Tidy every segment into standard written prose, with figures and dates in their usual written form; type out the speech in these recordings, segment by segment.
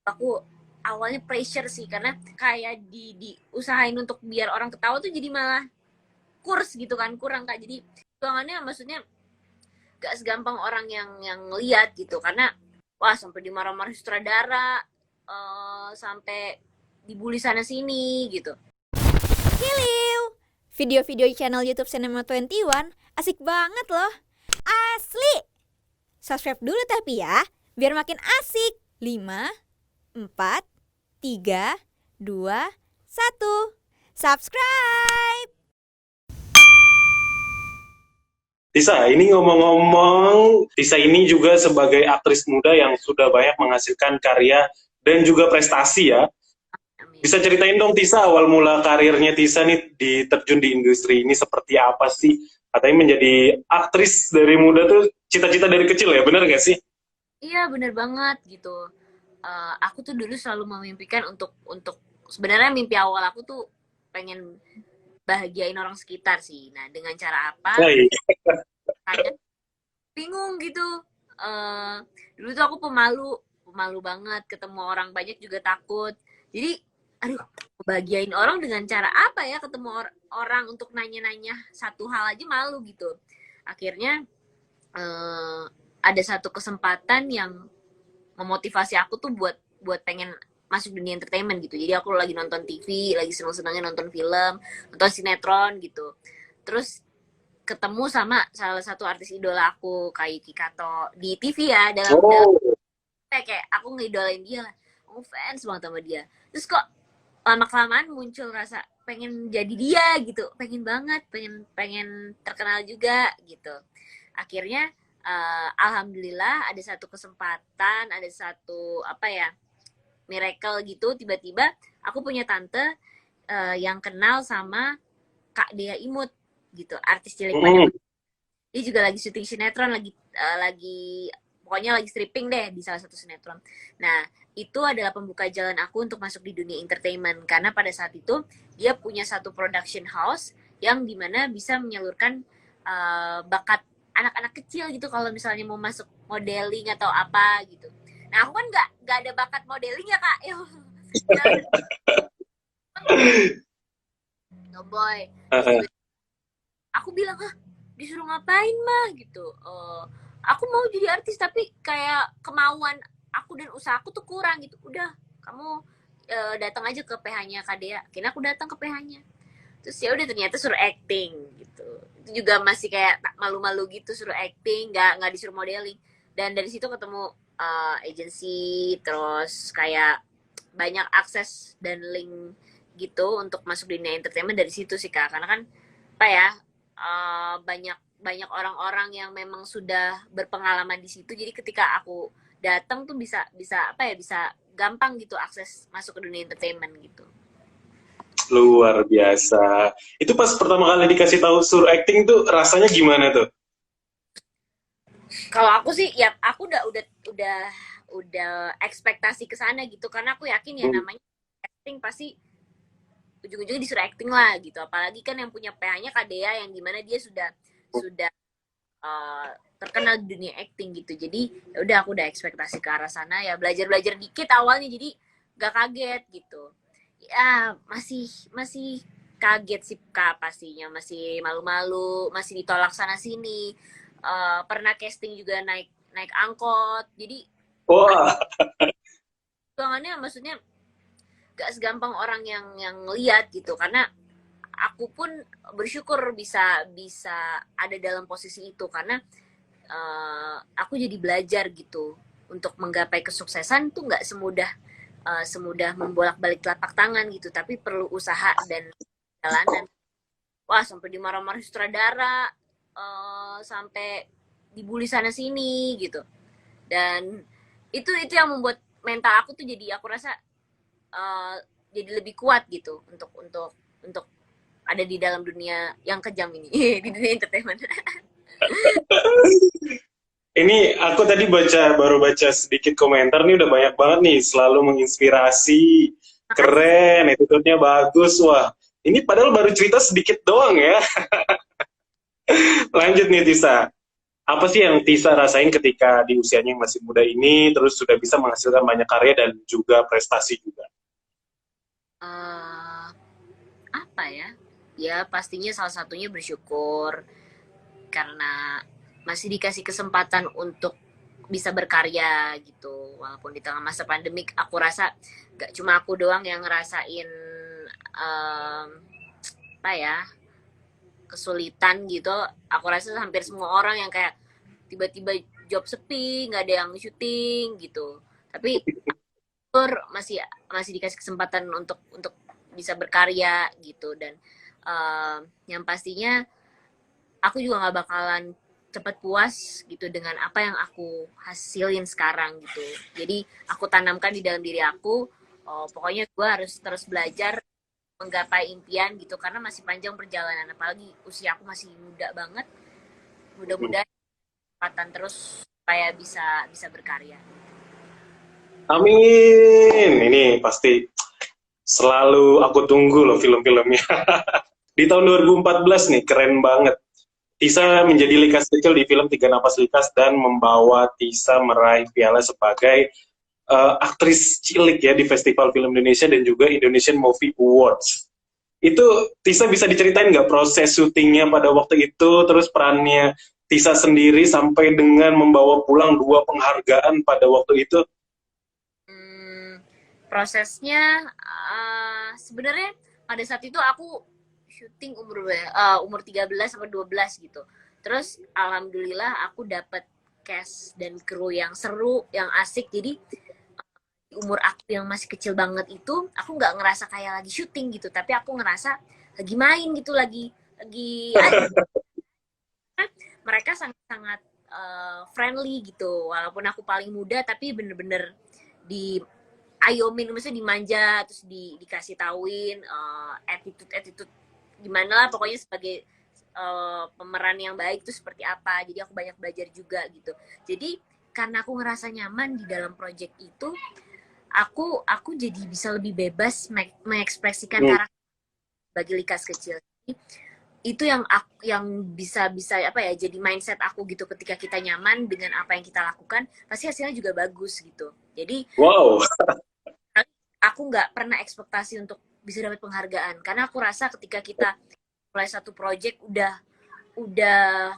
aku awalnya pressure sih, karena kayak diusahain untuk biar orang ketawa tuh jadi malah kurs gitu kan, kurang Kak. Jadi perjuangannya maksudnya gak segampang orang yang ngeliat gitu, karena wah sampai dimarah-marah sutradara, sampai dibully sana sini gitu. Hiliu, video-video channel YouTube Cinema 21 asik banget loh. Asli. Subscribe dulu tapi ya, biar makin asik. 5, 4, 3, 2, 1. Subscribe. Tisa, ini ngomong-ngomong, Tisa ini juga sebagai aktris muda yang sudah banyak menghasilkan karya dan juga prestasi ya. Amin. Bisa ceritain dong Tisa, awal mula karirnya Tisa nih diterjun di industri ini seperti apa sih? Katanya menjadi aktris dari muda tuh cita-cita dari kecil ya, bener gak sih? Iya bener banget gitu. Aku tuh dulu selalu memimpikan untuk sebenarnya mimpi awal aku tuh pengen bahagiain orang sekitar sih. Nah dengan cara apa? Hai. Kayak bingung gitu. Dulu tuh aku pemalu banget, ketemu orang banyak juga takut. Jadi aduh, bahagiain orang dengan cara apa ya? Ketemu orang untuk nanya-nanya satu hal aja malu gitu. Akhirnya ada satu kesempatan yang memotivasi aku tuh buat pengen masuk dunia entertainment gitu. Jadi aku lagi nonton TV, lagi seneng-senengnya nonton film, nonton sinetron gitu. Terus ketemu sama salah satu artis idola aku, kayak Yuki Kato di TV ya, dalam kayak aku ngidolain dia lah. Aku fans banget sama dia. Terus kok lama-kelamaan muncul rasa pengen jadi dia gitu, pengen banget, pengen terkenal juga gitu. Akhirnya alhamdulillah ada satu kesempatan, ada satu miracle gitu, tiba-tiba aku punya tante yang kenal sama Kak Dea Imut gitu, artis cilik pada. Dia juga lagi syuting sinetron, lagi pokoknya lagi stripping deh di salah satu sinetron. Nah, itu adalah pembuka jalan aku untuk masuk di dunia entertainment, karena pada saat itu dia punya satu production house yang dimana bisa menyalurkan bakat anak-anak kecil gitu kalau misalnya mau masuk modeling atau apa gitu. Nah aku kan nggak ada bakat modeling ya Kak. No boy. Aku bilang disuruh ngapain mah gitu. Aku mau jadi artis tapi kayak kemauan aku dan usaha aku tuh kurang gitu. Udah kamu datang aja ke PH-nya Kak Dea. Akhirnya aku datang ke PH-nya. Terus ya udah ternyata suruh acting gitu. Itu juga masih kayak malu-malu gitu, suruh acting, nggak disuruh modeling. Dan dari situ ketemu agency, terus kayak banyak akses dan link gitu untuk masuk dunia entertainment dari situ sih Kak. Karena kan banyak orang-orang yang memang sudah berpengalaman di situ. Jadi ketika aku datang tuh bisa gampang gitu akses masuk ke dunia entertainment gitu. Luar biasa. Itu pas pertama kali dikasih tahu suruh acting tuh rasanya gimana tuh? Kalau aku sih ya aku udah ekspektasi ke sana gitu, karena aku yakin ya namanya acting pasti ujung-ujungnya disuruh acting lah gitu. Apalagi kan yang punya PH-nya Kak Dea yang dimana dia sudah terkenal di dunia acting gitu. Jadi ya udah aku udah ekspektasi ke arah sana, ya belajar dikit awalnya, jadi gak kaget gitu. Ya masih kaget sih Kak pastinya, masih malu-malu, masih ditolak sana sini. Pernah casting juga naik angkot, jadi Wah, perjuangannya maksudnya gak segampang orang yang ngeliat gitu, karena aku pun bersyukur bisa ada dalam posisi itu, karena aku jadi belajar gitu untuk menggapai kesuksesan tuh nggak semudah membolak-balik telapak tangan gitu, tapi perlu usaha dan jalanan. Wah sampai dimarah-marah sutradara, sampai dibully sana sini gitu. Dan itu yang membuat mental aku tuh jadi, aku rasa jadi lebih kuat gitu untuk ada di dalam dunia yang kejam ini. Di dunia entertainment. ini aku tadi baru baca sedikit komentar nih, udah banyak banget nih, selalu menginspirasi, keren, attitude-nya bagus. Wah, ini padahal baru cerita sedikit doang ya. Lanjut nih Tisa. apa sih yang Tisa rasain ketika di usianya yang masih muda ini, terus sudah bisa menghasilkan banyak karya dan juga prestasi juga? Eh, apa ya? Ya pastinya salah satunya bersyukur karena masih dikasih kesempatan untuk bisa berkarya gitu. Walaupun di tengah masa pandemik, aku rasa gak cuma aku doang yang ngerasain apa ya, kesulitan gitu. Aku rasa hampir semua orang yang kayak tiba-tiba job sepi, nggak ada yang syuting gitu. Tapi masih masih dikasih kesempatan untuk bisa berkarya gitu. Dan yang pastinya aku juga nggak bakalan cepat puas gitu dengan apa yang aku hasilin sekarang gitu. Jadi aku tanamkan di dalam diri aku, oh, pokoknya gue harus terus belajar menggapai impian gitu karena masih panjang perjalanan, apalagi usia aku masih muda banget. Mudah-mudahan kesempatan terus supaya bisa bisa berkarya. Amin. Ini pasti selalu aku tunggu loh film-filmnya. Di tahun 2014 nih, keren banget. Tisa menjadi likas kecil di film Tiga Napas Likas dan membawa Tisa meraih piala sebagai aktris cilik ya di Festival Film Indonesia dan juga Indonesian Movie Awards. Itu Tisa bisa diceritain nggak proses syutingnya pada waktu itu, terus perannya Tisa sendiri sampai dengan membawa pulang 2 penghargaan pada waktu itu? Prosesnya sebenarnya pada saat itu aku syuting umur 13 sampai 12 gitu. Terus alhamdulillah aku dapat cast dan kru yang seru, yang asik. Jadi di umur aku yang masih kecil banget itu, aku nggak ngerasa kayak lagi syuting gitu, tapi aku ngerasa lagi main gitu, lagi mereka sangat-sangat friendly gitu. Walaupun aku paling muda, tapi bener-bener di ayomin, maksudnya dimanja, terus dikasih tauin attitude gimana lah pokoknya sebagai pemeran yang baik itu seperti apa. Jadi aku banyak belajar juga gitu. Jadi karena aku ngerasa nyaman di dalam project itu, aku jadi bisa lebih bebas mengekspresikan karakter bagi likas kecil. Itu yang bisa apa ya, jadi mindset aku gitu. Ketika kita nyaman dengan apa yang kita lakukan, pasti hasilnya juga bagus gitu. Jadi Wow. aku nggak pernah ekspektasi untuk bisa dapat penghargaan, karena aku rasa ketika kita mulai satu project udah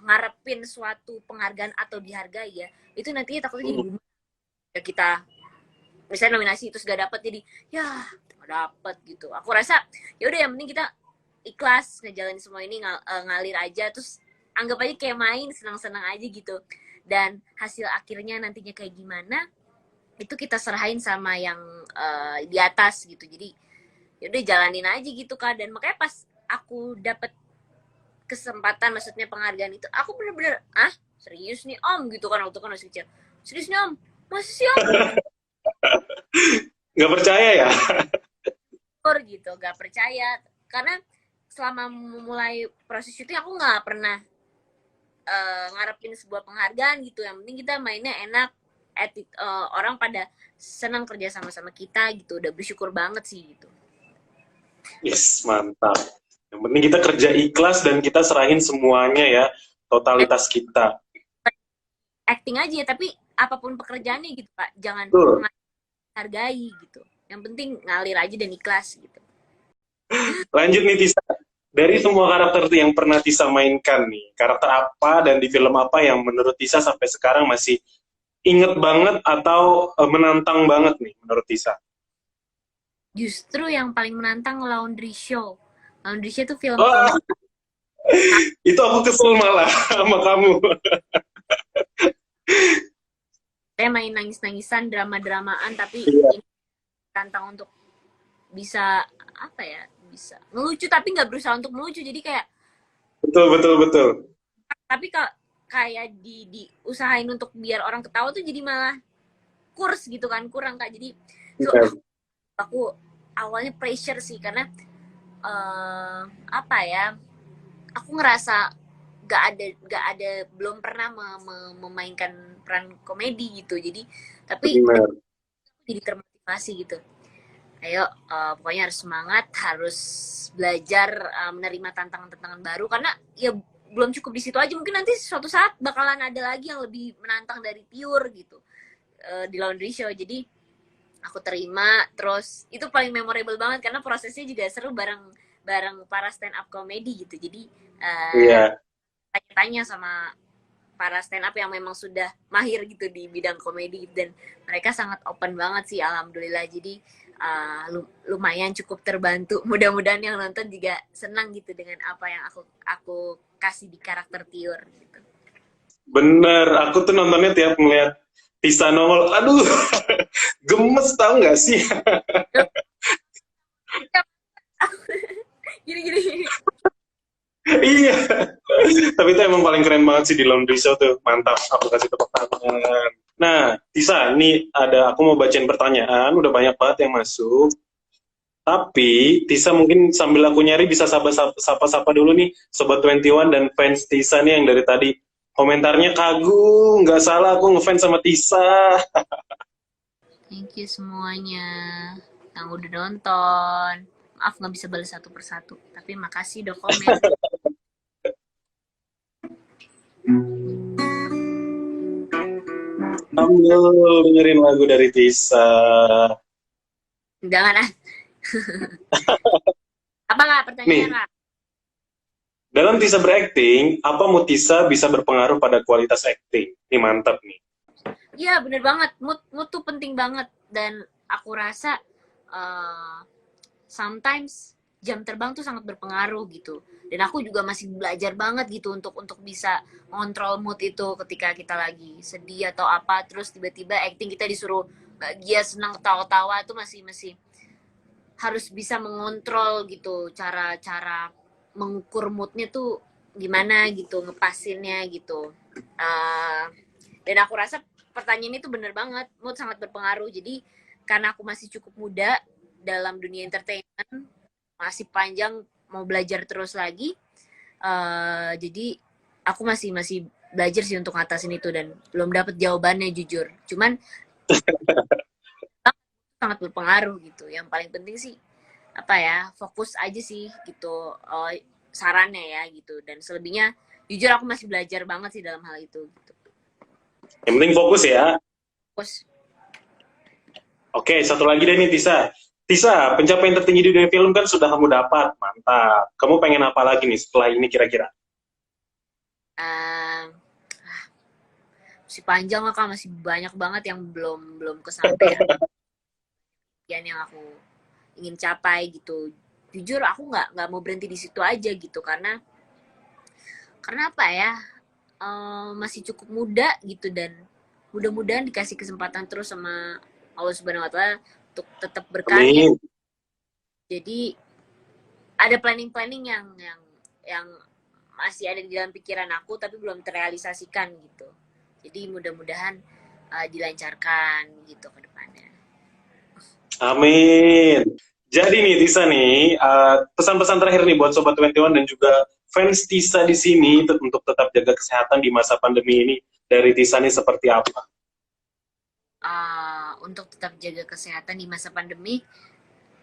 ngarepin suatu penghargaan atau dihargai ya, itu nantinya takutnya jadi bumbu ya, kita misalnya nominasi terus gak dapet, jadi ya gak dapet gitu. Aku rasa ya udah, yang penting kita ikhlas ngejalanin semua ini, ngalir aja, terus anggap aja kayak main, senang-senang aja gitu. Dan hasil akhirnya nantinya kayak gimana, itu kita serahin sama yang di atas gitu. Jadi yaudah jalanin aja gitu Kak. Dan makanya pas aku dapet kesempatan, maksudnya penghargaan itu, aku bener-bener serius nih Om gitu kan, waktu kan masih kecil, serius nih Om, masih Om Nggak percaya ya? gitu, gak percaya. Karena selama memulai proses itu aku nggak pernah ngarepin sebuah penghargaan gitu. Yang penting kita mainnya enak, orang pada senang kerja sama kita gitu. Udah bersyukur banget sih gitu. Yes, mantap. Yang penting kita kerja ikhlas dan kita serahin semuanya ya, totalitas kita. Acting aja, tapi apapun pekerjaannya gitu Pak, jangan menghargai gitu. Yang penting ngalir aja dan ikhlas gitu. Lanjut nih Tisa, dari semua karakter yang pernah Tisa mainkan nih, karakter apa dan di film apa yang menurut Tisa sampai sekarang masih inget banget atau menantang banget nih menurut Tisa? Justru yang paling menantang Laundry Show. Laundry Show itu film itu aku kesel malah sama kamu. saya main nangis-nangisan, drama-dramaan, tapi ini tantang untuk bisa apa ya, bisa melucu tapi nggak berusaha untuk melucu. Jadi kayak betul. tapi kayak diusahain untuk biar orang ketawa tuh jadi malah kurs gitu kan, kurang Kak. Jadi aku awalnya pressure sih, karena apa ya, aku ngerasa gak ada belum pernah memainkan peran komedi gitu. Jadi tapi jadi termotivasi gitu. Ayo, pokoknya harus semangat, harus belajar menerima tantangan-tantangan baru, karena ya belum cukup di situ aja, mungkin nanti suatu saat bakalan ada lagi yang lebih menantang dari Tiur gitu di laundry show. Jadi aku terima, terus itu paling memorable banget karena prosesnya juga seru bareng para stand up comedy gitu. Jadi Iya. tanya-tanya sama para stand up yang memang sudah mahir gitu di bidang komedi, dan mereka sangat open banget sih, alhamdulillah. Jadi lumayan cukup terbantu. Mudah-mudahan yang nonton juga senang gitu dengan apa yang aku kasih di karakter Tiur gitu. Bener, aku tuh nontonnya tiap ngeliat Tisa nongol, aduh, gemes tau nggak sih? Gini. Iya, tapi itu emang paling keren banget sih di laundry show tuh, mantap, aku kasih tepuk tangan. Nah, Tisa, ini aku mau bacain pertanyaan, udah banyak banget yang masuk. Tapi, Tisa mungkin sambil aku nyari bisa sapa-sapa dulu nih, Sobat 21 dan fans Tisa nih yang dari tadi. Komentarnya kagum, nggak salah aku ngefans sama Tisa. Thank you semuanya yang udah nonton. Maaf nggak bisa balas satu persatu, tapi makasih udah komen. Sambil dengerin lagu dari Tisa. Jangan ah. Apa nggak pertanyaannya, Kak? Dalam Tisa berakting, apa mood Tisa bisa berpengaruh pada kualitas akting? Ini mantap nih. Iya bener banget, mood tuh penting banget, dan aku rasa sometimes jam terbang tuh sangat berpengaruh gitu. Dan aku juga masih belajar banget gitu untuk bisa ngontrol mood itu ketika kita lagi sedih atau apa, terus tiba-tiba acting kita disuruh bahagia, senang, ketawa-tawa, itu masih harus bisa mengontrol gitu, cara mengukur moodnya tuh gimana gitu, ngepasinnya gitu. Dan aku rasa pertanyaan itu bener banget, mood sangat berpengaruh. Jadi karena aku masih cukup muda dalam dunia entertainment, masih panjang, mau belajar terus lagi, jadi aku masih belajar sih untuk ngatasin itu, dan belum dapet jawabannya jujur. Cuman sangat berpengaruh gitu. Yang paling penting sih apa ya, fokus aja sih gitu, sarannya ya gitu. Dan selebihnya jujur aku masih belajar banget sih dalam hal itu gitu. Yang penting fokus ya. Fokus. Oke, satu lagi deh nih Tisa. Tisa, pencapaian tertinggi di dunia film kan sudah kamu dapat, mantap. Kamu pengen apa lagi nih setelah ini kira-kira? Masih panjang lah Kak, masih banyak banget yang belum kesampaian. Yang aku ingin capai gitu. Jujur aku nggak mau berhenti di situ aja gitu, karena apa ya, masih cukup muda gitu, dan mudah-mudahan dikasih kesempatan terus sama Allah Subhanahu Wa Taala untuk tetap berkarya. Amin. Jadi ada planning yang masih ada di dalam pikiran aku tapi belum terrealisasikan gitu. Jadi mudah-mudahan dilancarkan gitu ke depannya. Amin. Jadi nih Tisa nih, pesan-pesan terakhir nih buat Sobat 21 dan juga fans Tisa di sini untuk tetap jaga kesehatan di masa pandemi ini, dari Tisa nih seperti apa? Untuk tetap jaga kesehatan di masa pandemi,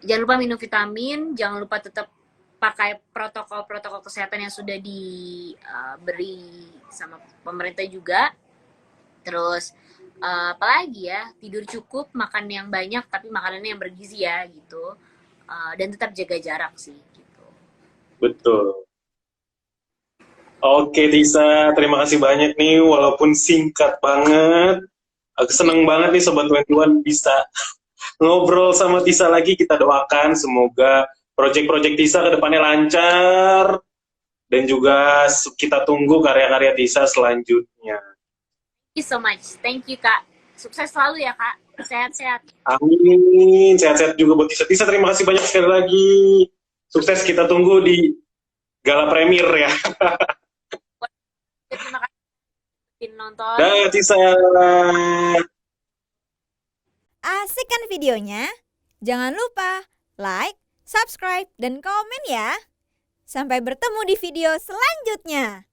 jangan lupa minum vitamin, jangan lupa tetap pakai protokol kesehatan yang sudah diberi sama pemerintah juga. Terus apalagi ya, tidur cukup, makan yang banyak tapi makanannya yang bergizi ya gitu. Dan tetap jaga jarak sih gitu. Betul. Oke Tisa, terima kasih banyak nih, walaupun singkat banget. Aku seneng banget nih Sobat 21 bisa ngobrol sama Tisa lagi. Kita doakan semoga proyek-proyek Tisa ke depannya lancar, dan juga kita tunggu karya-karya Tisa selanjutnya. Thank you so much. Thank you Kak. Sukses selalu ya Kak. Sehat-sehat. Amin. Sehat-sehat juga buat Tisa. Tisa, terima kasih banyak sekali lagi. Sukses, kita tunggu di gala premier ya. Terima kasih nonton. Dah Tisa. Asik kan videonya? Jangan lupa like, subscribe, dan komen ya. Sampai bertemu di video selanjutnya.